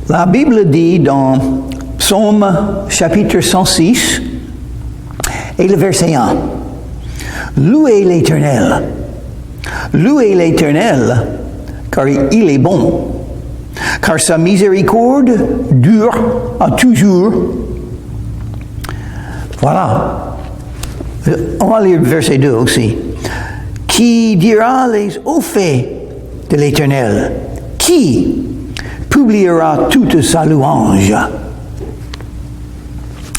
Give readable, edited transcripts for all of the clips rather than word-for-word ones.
La Bible dit dans Psaume chapitre 106 et le verset 1, « Louez l'Éternel, car il est bon, car sa miséricorde dure à toujours. » Voilà. On va lire le verset 2 aussi. « Qui dira les hauts faits de l'Éternel? Qui publiera toute sa louange? »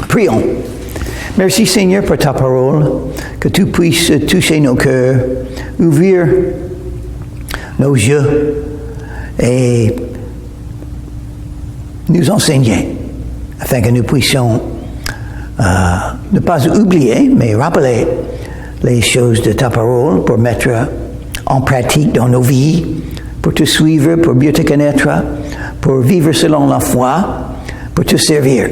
Prions. Merci Seigneur pour ta parole, que tu puisses toucher nos cœurs, ouvrir nos yeux et nous enseigner, afin que nous puissions ne pas oublier, mais rappeler les choses de ta parole pour mettre en pratique dans nos vies, pour te suivre, pour mieux te connaître, pour vivre selon la foi, pour te servir.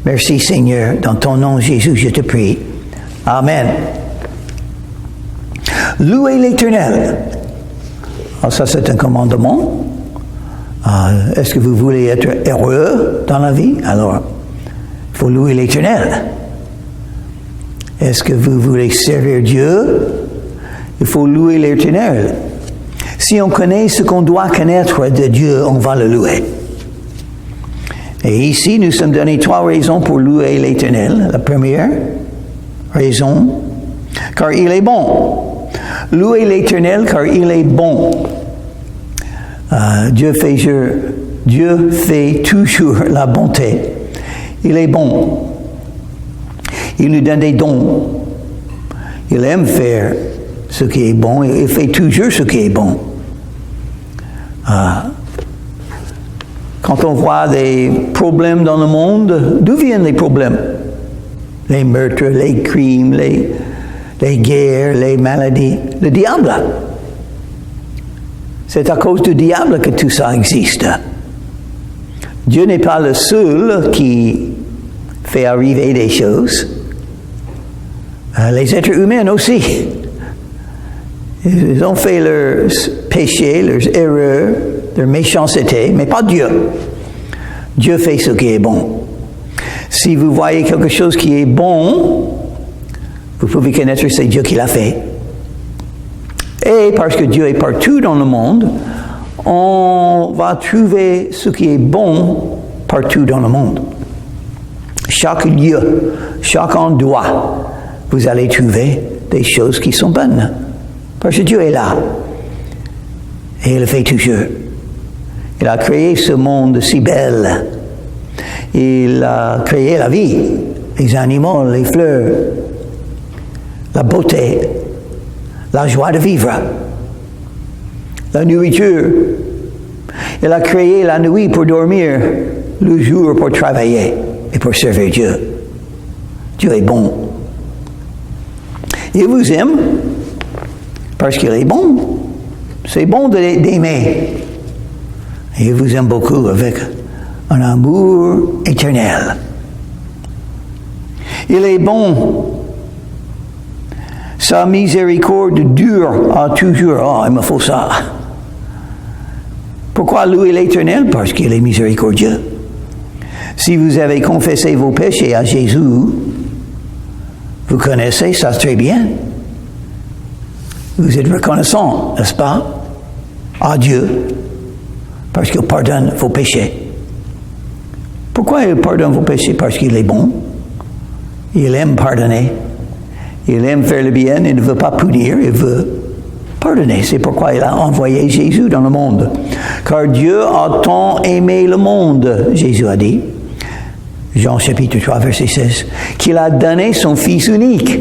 Merci Seigneur, dans ton nom Jésus, je te prie. Amen. Louez l'Éternel. Alors ça c'est un commandement. Est-ce que vous voulez être heureux dans la vie? Alors, il faut louer l'Éternel. Est-ce que vous voulez servir Dieu? Il faut louer l'Éternel. Si on connaît ce qu'on doit connaître de Dieu, on va le louer. Et ici, nous sommes donnés 3 raisons pour louer l'Éternel. La première raison, car il est bon. Louez l'Éternel, car il est bon. Dieu fait toujours la bonté. Il est bon. Il nous donne des dons. Il aime faire ce qui est bon. Il fait toujours ce qui est bon. Quand on voit des problèmes dans le monde, d'où viennent les problèmes? Les meurtres, les crimes, les guerres, les maladies. Le diable. C'est à cause du diable que tout ça existe. Dieu n'est pas le seul qui fait arriver des choses. Les êtres humains aussi. Ils ont fait leurs péchés, leurs erreurs, leur méchanceté, mais pas Dieu. Dieu fait ce qui est bon. Si vous voyez quelque chose qui est bon, vous pouvez connaître que c'est Dieu qui l'a fait. Et parce que Dieu est partout dans le monde, on va trouver ce qui est bon partout dans le monde. Chaque lieu, chaque endroit, vous allez trouver des choses qui sont bonnes. Parce que Dieu est là. Et il le fait toujours. Il a créé ce monde si bel. Il a créé la vie, les animaux, les fleurs, la beauté, la joie de vivre, la nourriture. Il a créé la nuit pour dormir, le jour pour travailler et pour servir Dieu. Dieu est bon. Il vous aime parce qu'il est bon. C'est bon d'aimer. Il vous aime beaucoup avec un amour éternel. Il est bon. Sa miséricorde dure à toujours. Oh, il me faut ça. Pourquoi louer l'Éternel? Parce qu'il est miséricordieux. Si vous avez confessé vos péchés à Jésus, vous connaissez ça très bien. Vous êtes reconnaissant, n'est-ce pas, à Dieu, parce qu'il pardonne vos péchés. Pourquoi il pardonne vos péchés? Parce qu'il est bon. Il aime pardonner. Il aime faire le bien. Il ne veut pas punir. Il veut pardonner. C'est pourquoi il a envoyé Jésus dans le monde. Car Dieu a tant aimé le monde, Jésus a dit, Jean chapitre 3, verset 16, qu'il a donné son Fils unique,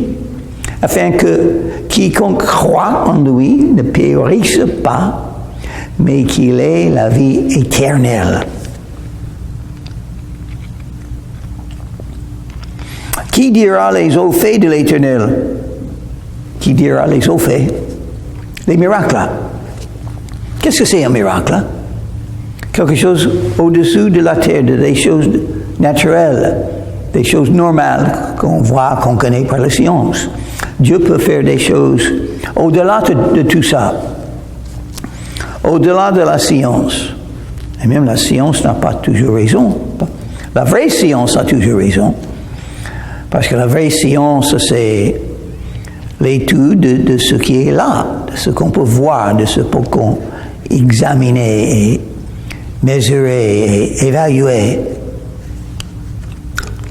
afin que quiconque croit en lui ne périsse pas, mais qu'il ait la vie éternelle. Qui dira les hauts faits de l'Éternel? Qui dira les hauts faits? Les miracles. Qu'est-ce que c'est un miracle? Quelque chose au-dessus de la terre, des choses naturelles, des choses normales qu'on voit, qu'on connaît par la science. Dieu peut faire des choses au-delà de tout ça, au-delà de la science. Et même la science n'a pas toujours raison. La vraie science a toujours raison. Parce que la vraie science, c'est l'étude de ce qui est là, de ce qu'on peut voir, de ce qu'on peut examiner et mesurer et évaluer.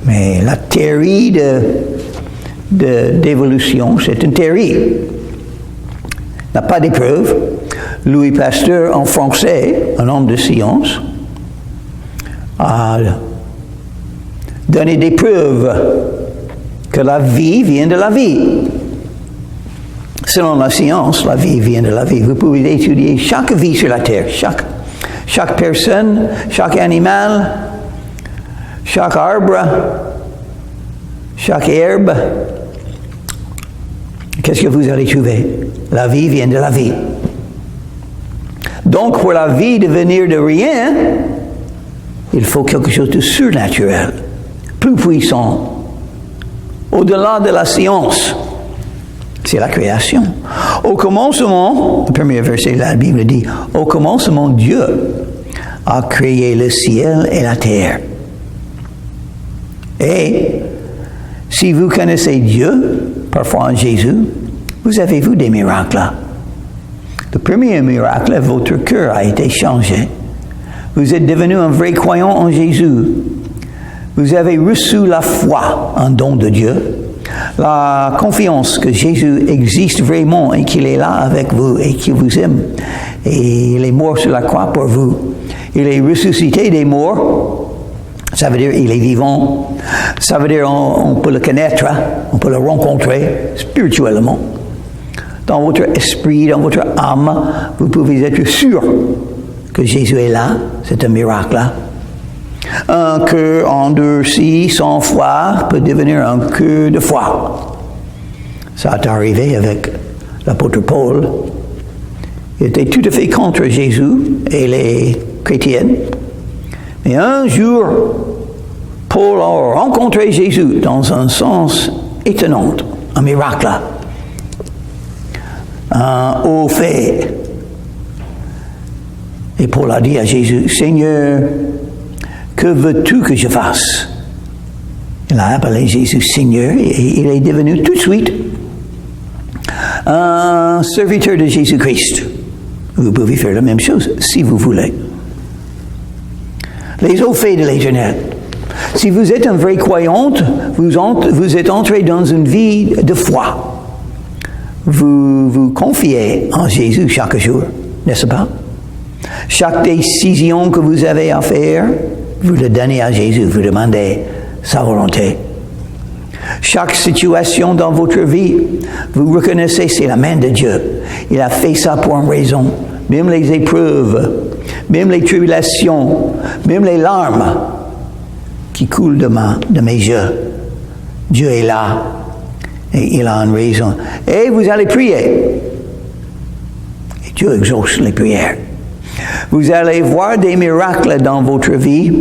Mais la théorie d'évolution, c'est une théorie. N'a pas d'épreuve. Louis Pasteur, en français, un homme de science, a donné des preuves que la vie vient de la vie. Selon la science, la vie vient de la vie. Vous pouvez étudier chaque vie sur la terre, chaque personne, chaque animal, chaque arbre, chaque herbe. Qu'est-ce que vous allez trouver? La vie vient de la vie. Donc, pour la vie de venir de rien, il faut quelque chose de surnaturel, plus puissant, au-delà de la science. C'est la création. Au commencement, le premier verset de la Bible dit, au commencement, Dieu a créé le ciel et la terre. Et si vous connaissez Dieu, parfois en Jésus, vous avez vu des miracles. Le premier miracle, votre cœur a été changé. Vous êtes devenu un vrai croyant en Jésus. Vous avez reçu la foi, un don de Dieu, la confiance que Jésus existe vraiment et qu'il est là avec vous et qu'il vous aime. Et il est mort sur la croix pour vous. Il est ressuscité des morts. Ça veut dire il est vivant. Ça veut dire on peut le connaître, on peut le rencontrer spirituellement. Dans votre esprit, dans votre âme, vous pouvez être sûr que Jésus est là. C'est un miracle. Un cœur endurci sans foi peut devenir un cœur de foi. Ça est arrivé avec l'apôtre Paul. Il était tout à fait contre Jésus et les chrétiens. Mais un jour, Paul a rencontré Jésus dans un sens étonnant, un miracle. Un haut fait. Et Paul a dit à Jésus, Seigneur, que veux-tu que je fasse? Il a appelé Jésus Seigneur et il est devenu tout de suite un serviteur de Jésus-Christ. Vous pouvez faire la même chose si vous voulez. Les hauts faits de l'Éternel. Si vous êtes un vrai croyant, vous êtes entré dans une vie de foi. Vous vous confiez en Jésus chaque jour, n'est-ce pas? Chaque décision que vous avez à faire, vous le donnez à Jésus, vous demandez sa volonté. Chaque situation dans votre vie, vous reconnaissez c'est la main de Dieu. Il a fait ça pour une raison. Même les épreuves, même les tribulations, même les larmes qui coulent de mes yeux. Dieu est là et il a une raison. Et vous allez prier. Et Dieu exauce les prières. Vous allez voir des miracles dans votre vie.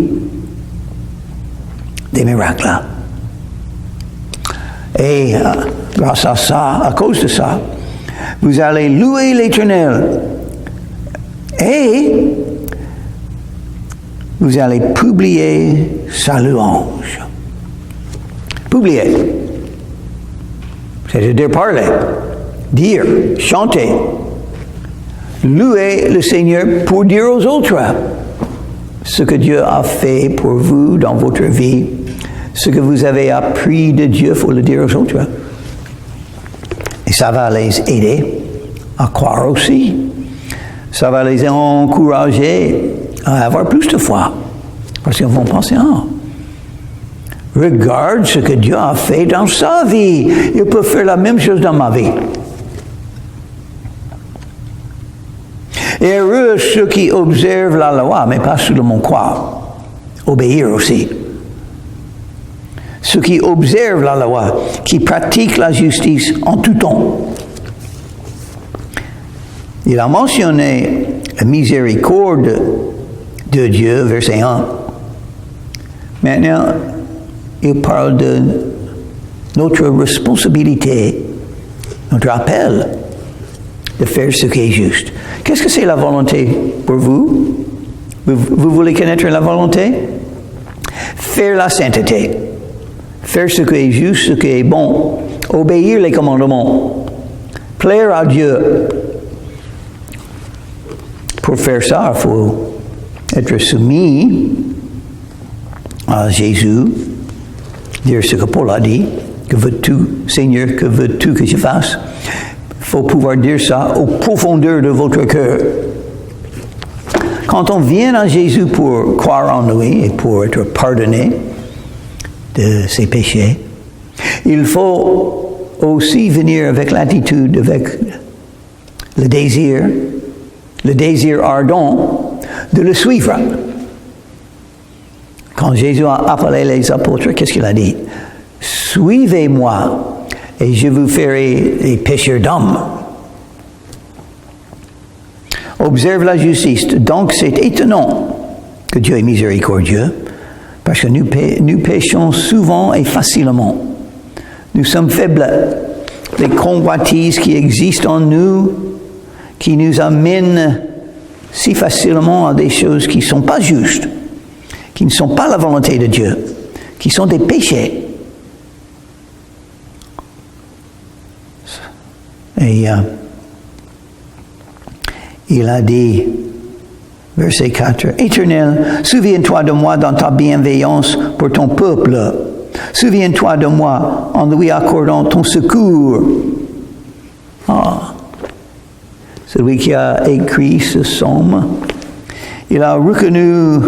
Des miracles. Et grâce à ça, à cause de ça, vous allez louer l'Éternel. Et vous allez publier sa louange. Publier. C'est-à-dire parler, dire, chanter. Louez le Seigneur pour dire aux autres ce que Dieu a fait pour vous dans votre vie. Ce que vous avez appris de Dieu, il faut le dire aux autres. Et ça va les aider à croire aussi. Ça va les encourager à avoir plus de foi. Parce qu'ils vont penser, regarde ce que Dieu a fait dans sa vie. Il peut faire la même chose dans ma vie. Et heureux ceux qui observent la loi, mais pas seulement croire, obéir aussi. Ceux qui observent la loi, qui pratiquent la justice en tout temps. Il a mentionné la miséricorde de Dieu, verset 1. Maintenant, il parle de notre responsabilité, notre appel de faire ce qui est juste. Qu'est-ce que c'est la volonté pour vous? Vous voulez connaître la volonté? Faire la sainteté. Faire ce qui est juste, ce qui est bon. Obéir les commandements. Plaire à Dieu. Pour faire ça, il faut être soumis à Jésus, dire ce que Paul a dit, que veux-tu, Seigneur, que veux-tu que je fasse? Il faut pouvoir dire ça au profondeur de votre cœur. Quand on vient à Jésus pour croire en lui et pour être pardonné de ses péchés, il faut aussi venir avec l'attitude, avec le désir ardent de le suivre. Quand Jésus a appelé les apôtres, qu'est-ce qu'il a dit? Suivez-moi et je vous ferai des pêcheurs d'hommes. Observe la justice. Donc c'est étonnant que Dieu est miséricordieux, parce que nous péchons souvent et facilement. Nous sommes faibles. Les convoitises qui existent en nous, qui nous amènent si facilement à des choses qui ne sont pas justes, qui ne sont pas la volonté de Dieu, qui sont des péchés. Et il a dit, verset 4, « Éternel, souviens-toi de moi dans ta bienveillance pour ton peuple. Souviens-toi de moi en lui accordant ton secours. » Celui qui a écrit ce psaume, il a reconnu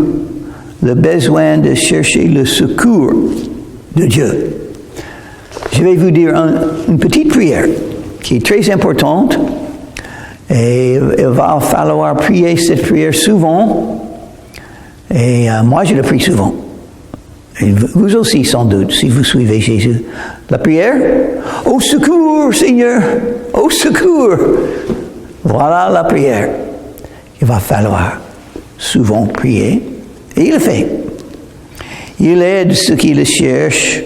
le besoin de chercher le secours de Dieu. Je vais vous dire une petite prière qui est très importante, et il va falloir prier cette prière souvent, et moi je le prie souvent. Et vous aussi sans doute, si vous suivez Jésus. La prière, au secours Seigneur, au secours. Voilà la prière qu'il va falloir souvent prier, et il le fait. Il aide ceux qui le cherchent.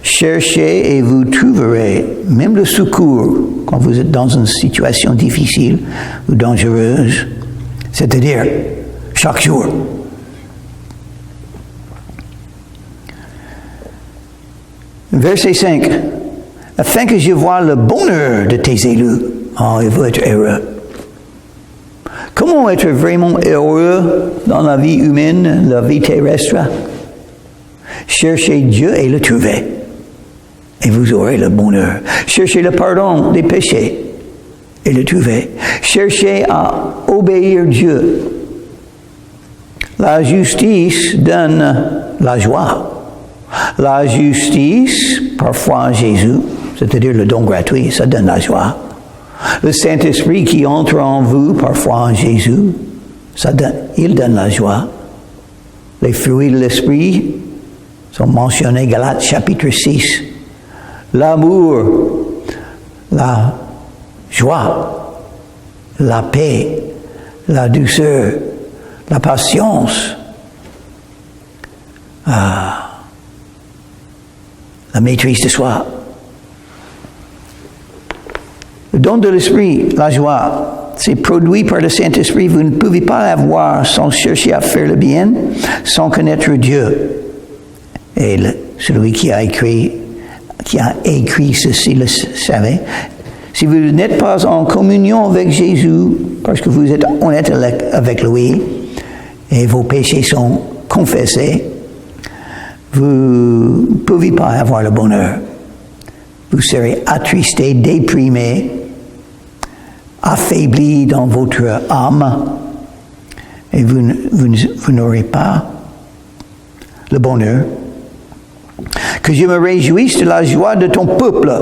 Cherchez et vous trouverez même le secours quand vous êtes dans une situation difficile ou dangereuse, c'est-à-dire chaque jour. Verset 5. Afin que je voie le bonheur de tes élus. Il faut être heureux. Comment être vraiment heureux dans la vie humaine, la vie terrestre? Cherchez Dieu et le trouver. Et vous aurez le bonheur. Cherchez le pardon des péchés et le trouver. Cherchez à obéir Dieu. La justice donne la joie. La justice, parfois Jésus, c'est-à-dire le don gratuit, ça donne la joie. Le Saint-Esprit qui entre en vous, parfois en Jésus, il donne la joie. Les fruits de l'Esprit sont mentionnés, Galates chapitre 6. L'amour, la joie, la paix, la douceur, la patience, la maîtrise de soi. Le don de l'Esprit, la joie, c'est produit par le Saint-Esprit. Vous ne pouvez pas l'avoir sans chercher à faire le bien, sans connaître Dieu. Et celui qui a écrit ceci le savait. Si vous n'êtes pas en communion avec Jésus, parce que vous êtes honnête avec lui, et vos péchés sont confessés, vous ne pouvez pas avoir le bonheur. Vous serez attristé, déprimé, affaibli dans votre âme, et vous n'aurez pas le bonheur. Que je me réjouisse de la joie de ton peuple,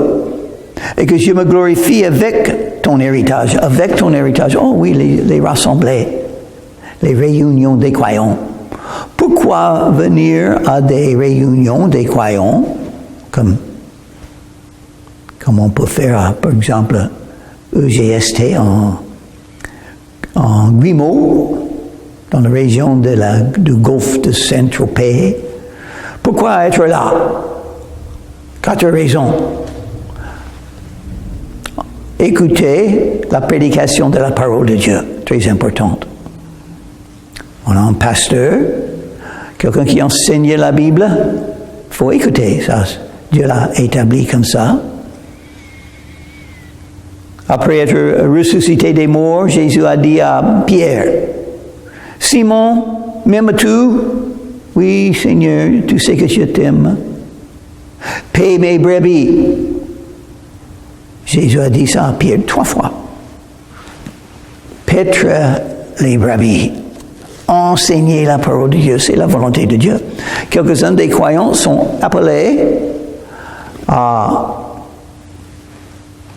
et que je me glorifie avec ton héritage. Avec ton héritage, oh oui, les rassemblés, les réunions des croyants. Pourquoi venir à des réunions des croyants, comme on peut faire, par exemple, EGST en Guimau, dans la région du golfe de Saint-Tropez? Pourquoi être là? 4 raisons. Écoutez la prédication de la parole de Dieu, très importante. On a un pasteur, quelqu'un qui enseignait la Bible. Il faut écouter ça. Dieu l'a établi comme ça. Après être ressuscité des morts, Jésus a dit à Pierre, « Simon, m'aimes-tu? Oui, Seigneur, tu sais que je t'aime. Paie mes brebis. » Jésus a dit ça à Pierre 3 fois. Paître les brebis. Enseigner la parole de Dieu, c'est la volonté de Dieu. Quelques-uns des croyants sont appelés à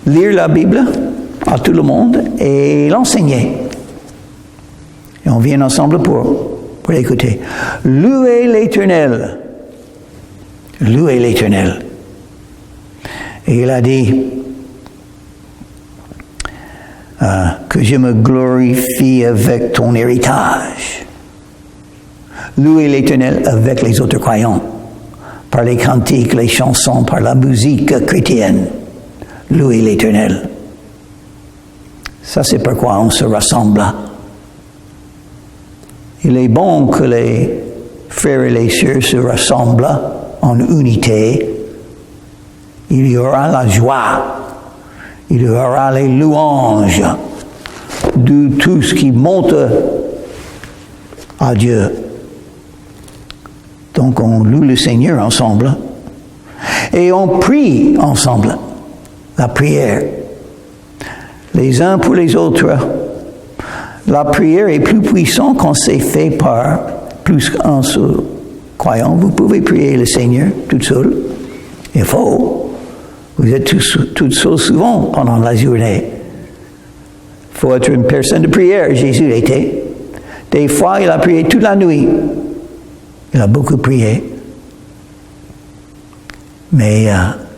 lire la Bible à tout le monde et l'enseigner. Et on vient ensemble pour l'écouter. Louez l'Éternel. Louez l'Éternel. Et il a dit que je me glorifie avec ton héritage. Louez l'Éternel avec les autres croyants, par les cantiques, les chansons, par la musique chrétienne. Louez l'Éternel. Ça, c'est pourquoi on se rassemble. Il est bon que les frères et les sœurs se rassemblent en unité. Il y aura la joie. Il y aura les louanges de tout ce qui monte à Dieu. Donc on loue le Seigneur ensemble et on prie ensemble. La prière, les uns pour les autres. La prière est plus puissante quand c'est fait par plus qu'un seul croyant. Vous pouvez prier le Seigneur tout seul. Il faut. Vous êtes tout seul souvent pendant la journée. Il faut être une personne de prière. Jésus était. Des fois, il a prié toute la nuit. Il a beaucoup prié. Mais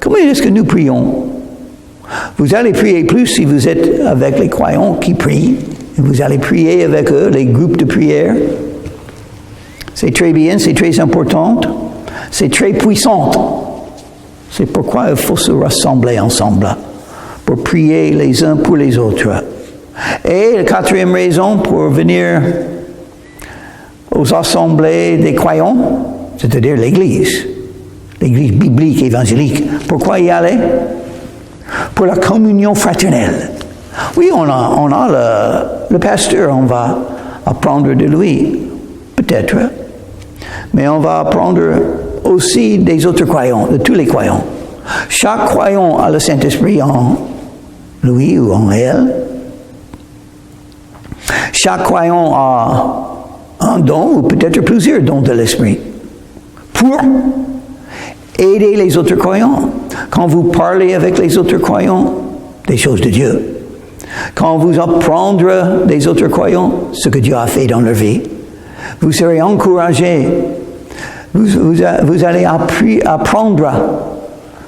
comment est-ce que nous prions? Vous allez prier plus si vous êtes avec les croyants qui prient. Vous allez prier avec eux, les groupes de prière. C'est très bien, c'est très important. C'est très puissant. C'est pourquoi il faut se rassembler ensemble pour prier les uns pour les autres. Et la quatrième raison pour venir aux assemblées des croyants, c'est-à-dire l'Église biblique, évangélique. Pourquoi y aller? Pour la communion fraternelle. Oui, on a le pasteur, on va apprendre de lui, peut-être, mais on va apprendre aussi des autres croyants, de tous les croyants. Chaque croyant a le Saint-Esprit en lui ou en elle. Chaque croyant a un don ou peut-être plusieurs dons de l'Esprit pour aider les autres croyants. Quand vous parlez avec les autres croyants, des choses de Dieu. Quand vous apprendrez des autres croyants ce que Dieu a fait dans leur vie, vous serez encouragés. Vous allez apprendre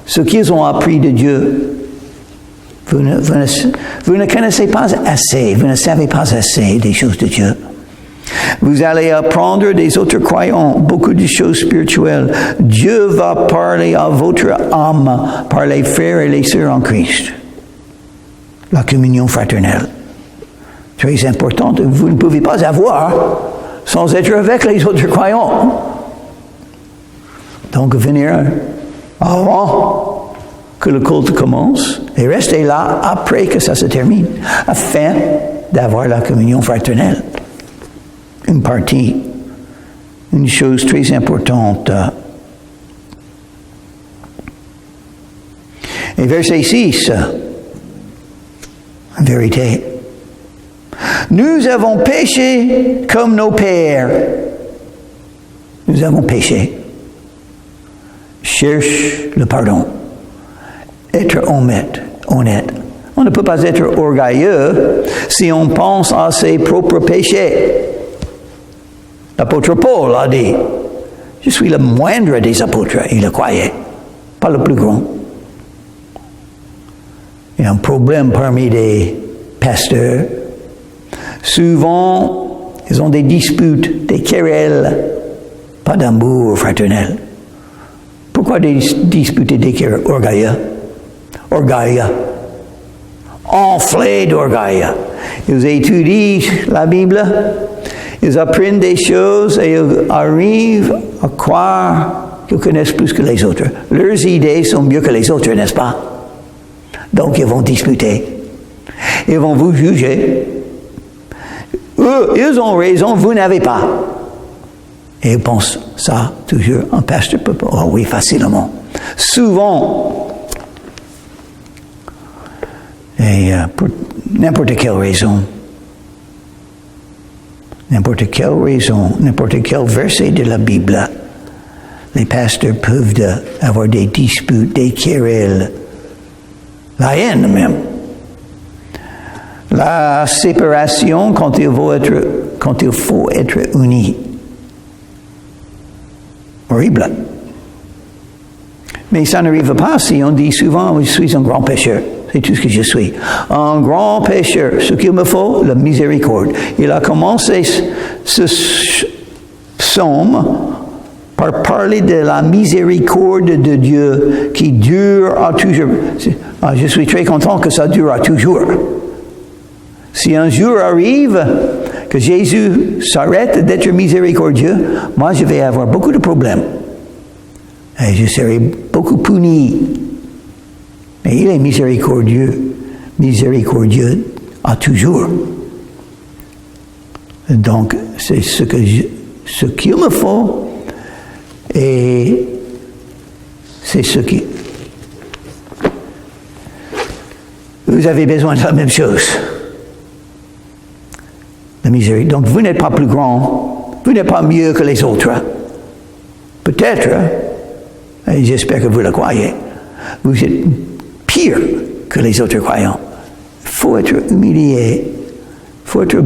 ce qu'ils ont appris de Dieu. Vous ne connaissez pas assez, vous ne savez pas assez des choses de Dieu. Vous allez apprendre des autres croyants beaucoup de choses spirituelles. Dieu va parler à votre âme par les frères et les sœurs en Christ. La communion fraternelle. Très importante. Vous ne pouvez pas avoir sans être avec les autres croyants. Donc venir avant que le culte commence et rester là après que ça se termine, afin d'avoir la communion fraternelle. Une partie, une chose très importante. Et verset 6, en vérité, nous avons péché comme nos pères. Nous avons péché. Cherche le pardon. Être honnête. On ne peut pas être orgueilleux si on pense à ses propres péchés. L'apôtre Paul a dit, je suis le moindre des apôtres, il le croyait, pas le plus grand. Il y a un problème parmi les pasteurs. Souvent, ils ont des disputes, des querelles, pas d'amour fraternel. Pourquoi des disputes et des querelles? Orgueil. Enflés d'orgueil. Ils étudient la Bible. Ils apprennent des choses et ils arrivent à croire qu'ils connaissent plus que les autres. Leurs idées sont mieux que les autres, n'est-ce pas? Donc ils vont discuter. Ils vont vous juger. Eux, ils ont raison, vous n'avez pas. Et ils pensent ça toujours. Un pasteur peut pas. Oh oui, facilement. Souvent. Et pour n'importe quelle raison. N'importe quelle raison, n'importe quel verset de la Bible, les pasteurs peuvent avoir des disputes, des querelles, la haine même. La séparation quand il faut être unis. Horrible. Mais ça n'arrive pas si on dit souvent, je suis un grand pécheur. C'est tout ce que je suis. Un grand pécheur. Ce qu'il me faut, la miséricorde. Il a commencé ce psaume par parler de la miséricorde de Dieu qui dure à toujours. Je suis très content que ça dure à toujours. Si un jour arrive que Jésus s'arrête d'être miséricordieux, moi je vais avoir beaucoup de problèmes. Et je serai beaucoup puni. Mais il est miséricordieux à toujours. Donc, c'est ce qu'il me faut et c'est ce qui... Vous avez besoin de la même chose. La miséricorde. Donc, vous n'êtes pas plus grand, vous n'êtes pas mieux que les autres. Peut-être, et j'espère que vous le croyez, vous êtes pire que les autres croyants. Il faut être humilié. Il faut être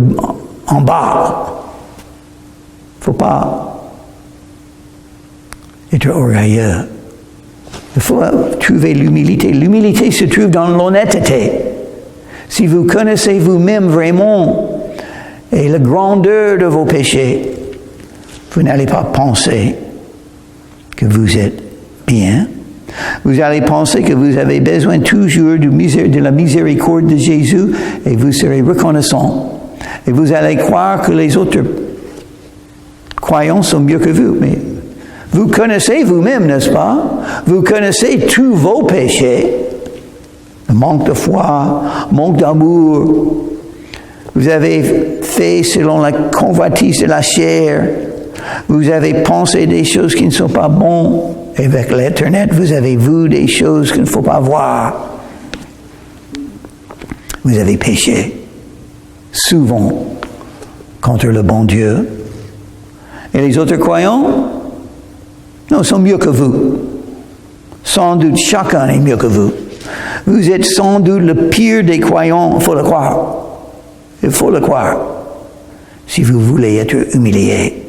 en bas. Il ne faut pas être orgueilleux. Il faut trouver l'humilité. L'humilité se trouve dans l'honnêteté. Si vous connaissez vous-même vraiment et la grandeur de vos péchés, vous n'allez pas penser que vous êtes bien. Vous allez penser que vous avez besoin toujours de la miséricorde de Jésus et vous serez reconnaissant. Et vous allez croire que les autres croyants sont mieux que vous. Mais vous connaissez vous-même, n'est-ce pas? Vous connaissez tous vos péchés. Le manque de foi, manque d'amour. Vous avez fait selon la convoitise de la chair. Vous avez pensé des choses qui ne sont pas bonnes. Et avec l'Internet, vous avez vu des choses qu'il ne faut pas voir. Vous avez péché, souvent, contre le bon Dieu. Et les autres croyants, non, sont mieux que vous. Sans doute, chacun est mieux que vous. Vous êtes sans doute le pire des croyants, il faut le croire. Il faut le croire, si vous voulez être humilié.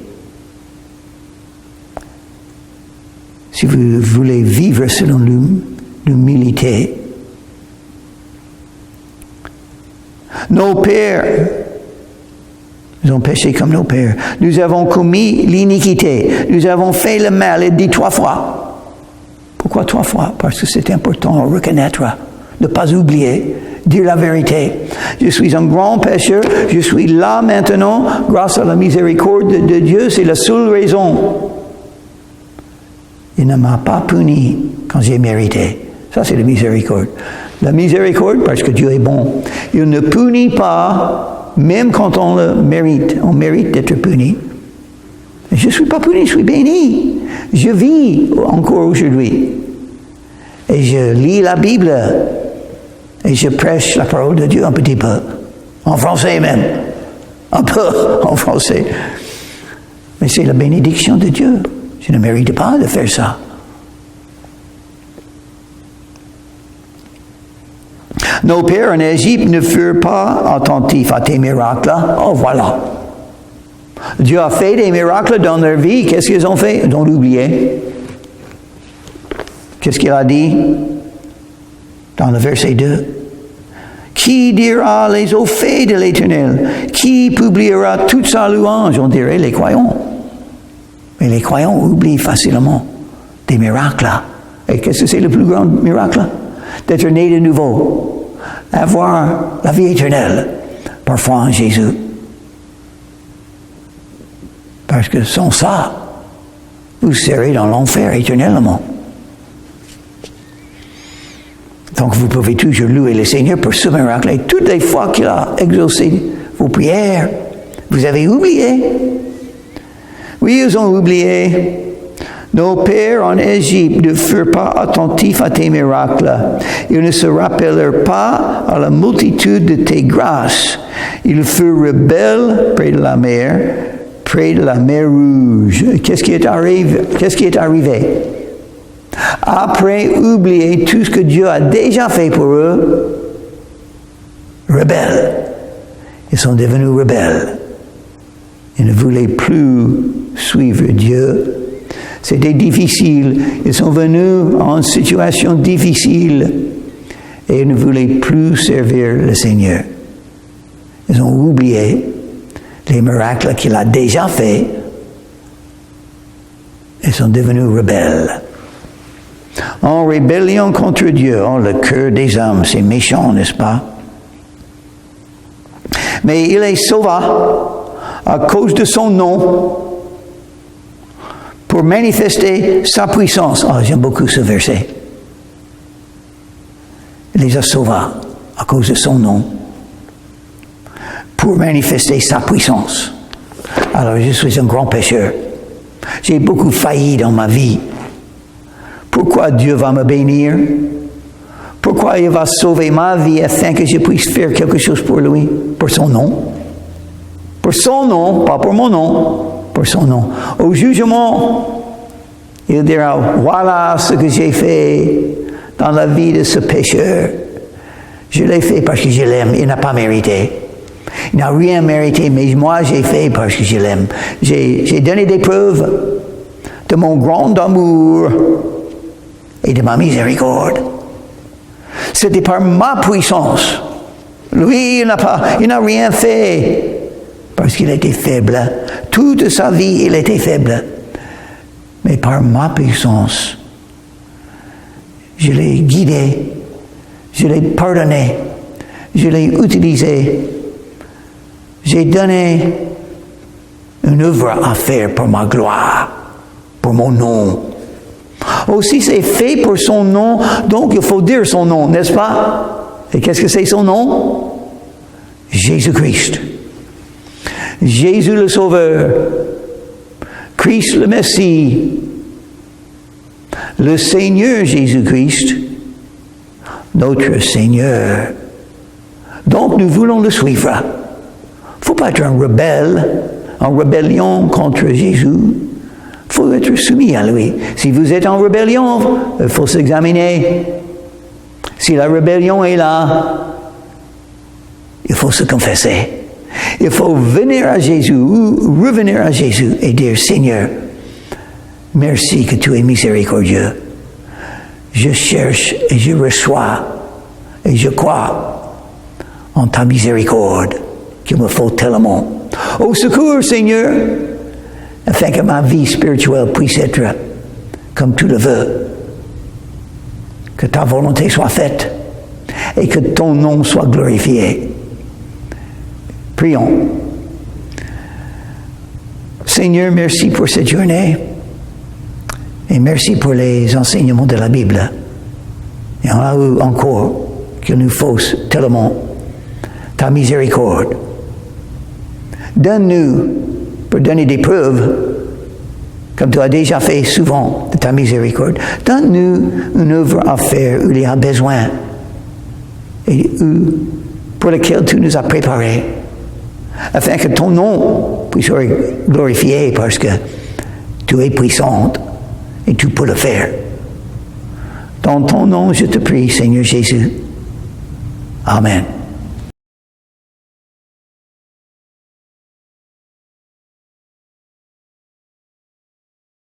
Si vous voulez vivre selon l'humilité. Nos pères, nous avons péché comme nos pères. Nous avons commis l'iniquité. Nous avons fait le mal, il dit 3 fois. Pourquoi 3 fois? Parce que c'est important de reconnaître, de ne pas oublier, dire la vérité. Je suis un grand pécheur, je suis là maintenant, grâce à la miséricorde de Dieu, c'est la seule raison. Il ne m'a pas puni quand j'ai mérité. Ça, c'est la miséricorde. La miséricorde, parce que Dieu est bon. Il ne punit pas, même quand on le mérite. On mérite d'être puni. Mais je ne suis pas puni, je suis béni. Je vis encore aujourd'hui. Et je lis la Bible. Et je prêche la parole de Dieu un petit peu. En français même. Un peu en français. Mais c'est la bénédiction de Dieu. Je ne mérite pas de faire ça. Nos pères en Égypte ne furent pas attentifs à tes miracles. Oh, voilà. Dieu a fait des miracles dans leur vie. Qu'est-ce qu'ils ont fait? Ils ont oublié. Qu'est-ce qu'il a dit? Dans le verset 2. Qui dira les hauts faits de l'Éternel? Qui publiera toute sa louange? On dirait les croyants. Mais les croyants oublient facilement des miracles. Et qu'est-ce que c'est le plus grand miracle? D'être né de nouveau. Avoir la vie éternelle par foi en Jésus. Parce que sans ça, vous serez dans l'enfer éternellement. Donc vous pouvez toujours louer le Seigneur pour ce miracle. Et toutes les fois qu'il a exaucé vos prières, vous avez oublié. Oui, ils ont oublié. Nos pères en Égypte ne furent pas attentifs à tes miracles. Ils ne se rappellèrent pas à la multitude de tes grâces. Ils furent rebelles près de la mer Rouge. Qu'est-ce qui est arrivé? Après oublier tout ce que Dieu a déjà fait pour eux, rebelles. Ils sont devenus rebelles. Ils ne voulaient plus suivre Dieu. C'était difficile. Ils sont venus en situation difficile et ils ne voulaient plus servir le Seigneur. Ils ont oublié les miracles qu'il a déjà faits. Ils sont devenus rebelles. En rébellion contre Dieu, le cœur des hommes, c'est méchant, n'est-ce pas? Mais il les sauva à cause de son nom pour manifester sa puissance. J'aime beaucoup ce verset. Il les a sauvés à cause de son nom pour manifester sa puissance. Alors, je suis un grand pécheur. J'ai beaucoup failli dans ma vie. Pourquoi Dieu va me bénir? Pourquoi il va sauver ma vie afin que je puisse faire quelque chose pour lui? Pour son nom. Pour son nom, pas pour mon nom. Pour son nom. Au jugement, il dira, voilà ce que j'ai fait dans la vie de ce pécheur. Je l'ai fait parce que je l'aime. Il n'a pas mérité. Il n'a rien mérité, mais moi j'ai fait parce que je l'aime. J'ai donné des preuves de mon grand amour et de ma miséricorde. C'était par ma puissance. Lui, il n'a rien fait parce qu'il était faible. Toute sa vie, il était faible. Mais par ma puissance, je l'ai guidé, je l'ai pardonné, je l'ai utilisé. J'ai donné une œuvre à faire pour ma gloire, pour mon nom. Aussi, c'est fait pour son nom, donc il faut dire son nom, n'est-ce pas? Et qu'est-ce que c'est son nom? Jésus-Christ. Jésus le Sauveur. Christ le Messie. Le Seigneur Jésus-Christ. Notre Seigneur. Donc nous voulons le suivre. Il ne faut pas être un rebelle, en rébellion contre Jésus. Il faut être soumis à lui. Si vous êtes en rébellion, il faut s'examiner. Si la rébellion est là, il faut se confesser. Il faut venir à Jésus, ou revenir à Jésus et dire, Seigneur, merci que tu es miséricordieux. Je cherche et je reçois et je crois en ta miséricorde qu'il me faut tellement. Au secours, Seigneur, afin que ma vie spirituelle puisse être comme tu le veux. Que ta volonté soit faite et que ton nom soit glorifié. Prions. Seigneur, merci pour cette journée et merci pour les enseignements de la Bible. Et on a eu encore qu'il nous faut tellement ta miséricorde. Donne-nous, pour donner des preuves, comme tu as déjà fait souvent de ta miséricorde, donne-nous une œuvre à faire où il y a besoin et pour laquelle tu nous as préparés, afin que ton nom puisse être glorifié parce que tu es puissante et tu peux le faire. Dans ton nom, je te prie, Seigneur Jésus. Amen.